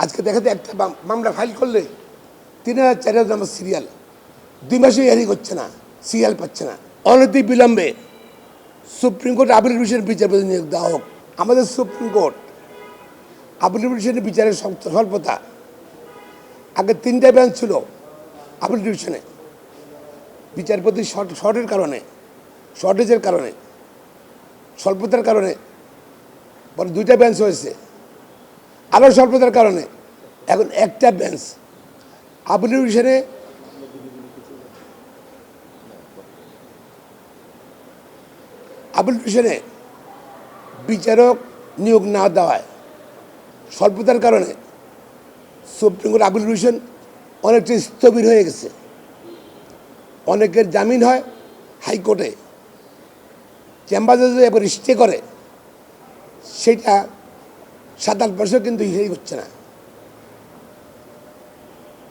আজকে দেখাতে একটা মামলা ফাইল করলে 3,000-4,000 নম্বর সিরিয়াল 2 মাসে হিয়ারিং হচ্ছে না, সিরিয়াল পাচ্ছে না। অনতি বিলম্বে সুপ্রিম কোর্ট আপিল ডিভিশনের বিচারপতি নিয়োগ দেওয়া হোক। আমাদের সুপ্রিম কোর্ট আপিল ডিভিশনের বিচারের স্বল্পতা, আগে 3টা বেঞ্চ ছিল আপিল ডিভিশনে, বিচারপতি শর্টেজের কারণে স্বল্পতার কারণে পরে 2টা বেঞ্চ হয়েছে, আরও স্বল্পতার কারণে এখন একটা বেঞ্চ আপিল ডিভিশনে। আপিল ডিভিশনে বিচারক নিয়োগ না দেওয়ায় স্বল্পতার কারণে সুপ্রিম কোর্ট আপিল ডিভিশন অনেকটা স্থবির হয়ে গেছে। অনেকের জামিন হয় হাইকোর্টে, চেম্বার যদি এবার স্টে করে সেটা 7-8 বছর কিন্তু হিয়ারিং হচ্ছে না।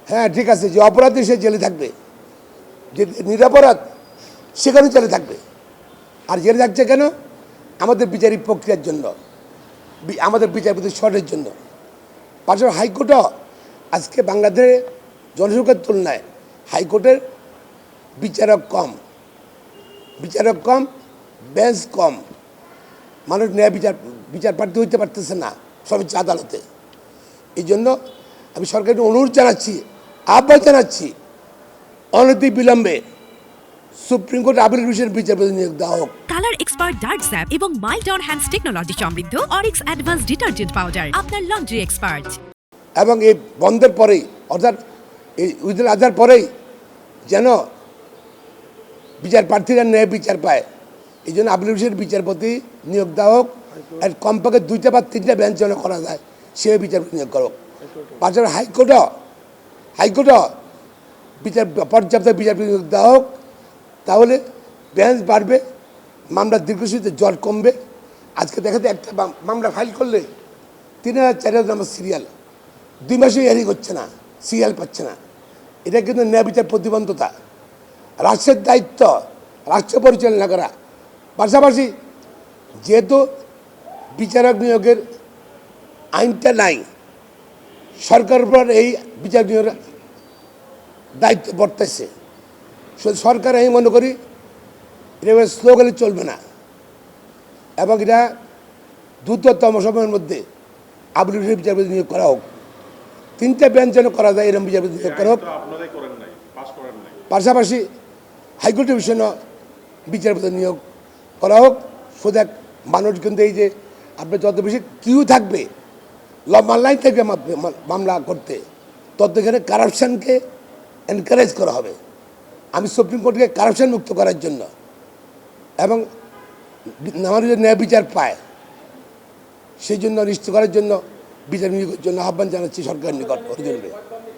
হ্যাঁ ঠিক আছে, যে অপরাধী সে জেলে থাকবে, যে নিরপরাধ সেখানে জেলে থাকবে। আর জেলে থাকছে কেন? আমাদের বিচারিক প্রক্রিয়ার জন্য, আমাদের বিচারপতি শর্টের জন্য। পাশাপাশি হাইকোর্টও আজকে বাংলাদেশে জনসংখ্যার তুলনায় হাইকোর্টের বিচারক কম, বেঞ্চ কম, মানুষ ন্যায় বিচার প্রার্থী হইতে পারতেছে না সর্বোচ্চ আদালতে। এই জন্য আমি সরকারকে অনুরোধ জানাচ্ছি, আহ্বান জানাচ্ছি, অনতি বিলম্বে সুপ্রিম কোর্ট আপিল ডিভিশনের বিচারপতি নিয়োগ দেওয়া হোক। কালার এক্সপার্ট ডার্ক স্যাপ এবং মাইল্ড অন হ্যান্ডস টেকনোলজি সমৃদ্ধ অরিক্স অ্যাডভান্স ডিটারজেন্ট পাউডার আপনার লন্ড্রি এক্সপার্ট। এবং এই বন্ধের পরেই, অর্থাৎ এই ঈদুল আজহার পরেই যেন বিচার প্রার্থীরা ন্যায় বিচার পায়, এই জন্য আপিল ডিভিশনের বিচারপতি নিয়োগ দেওয়া হোক। আর কমপক্ষে 2টা বা 3টা বেঞ্চ যেন করা যায় সেভাবে বিচারপতি নিয়োগ করা হোক। পাশাপাশি হাইকোর্টও পর্যাপ্ত বিচারপতি নিয়োগ দেওয়া হোক। তাহলে বেঞ্চ বাড়বে, মামলার দীর্ঘসূচিতে জট কমবে। আজকে দেখাতে একটা মামলা ফাইল করলে 3,000-4,000 নম্বর সিরিয়াল 2 মাসে হিয়ারিং হচ্ছে না, সিরিয়াল পাচ্ছে না। এটা কিন্তু ন্যায় বিচার প্রতিবন্ধতা। রাষ্ট্রের দায়িত্ব রাষ্ট্র পরিচালনা করা। পাশাপাশি যেহেতু বিচারক নিয়োগের আইনটা নাই, সরকারের উপর এই বিচার নিয়োগের দায়িত্ব বর্তাইছে। সরকার আমি মনে করি এটা স্লোগানে চলবে না, এবং এটা দ্রুততম সময়ের মধ্যে আপিল ডিভিশনের বিচারপতি নিয়োগ করা হোক। 3টা বেঞ্চ যেন করা যায় এরকম বিচারপতি নিয়োগ করা হোক। পাশাপাশি হাইকোর্ট ডিভিশনও বিচারপতি নিয়োগ করা হোক। শুধু মানুষ কিন্তু এই যে আপনার যত বেশি কিউ থাকবে, লম্বা লাইন থাকবে মামলা করতে, তত এখানে কারাপশানকে এনকারেজ করা হবে। আমি সুপ্রিম কোর্টকে কারাপশান মুক্ত করার জন্য এবং আমাদের যে ন্যায় বিচার পায় সেই জন্য নিশ্চিত করার জন্য বিচার নিয়োগের জন্য আহ্বান জানাচ্ছি সরকারের নিকট।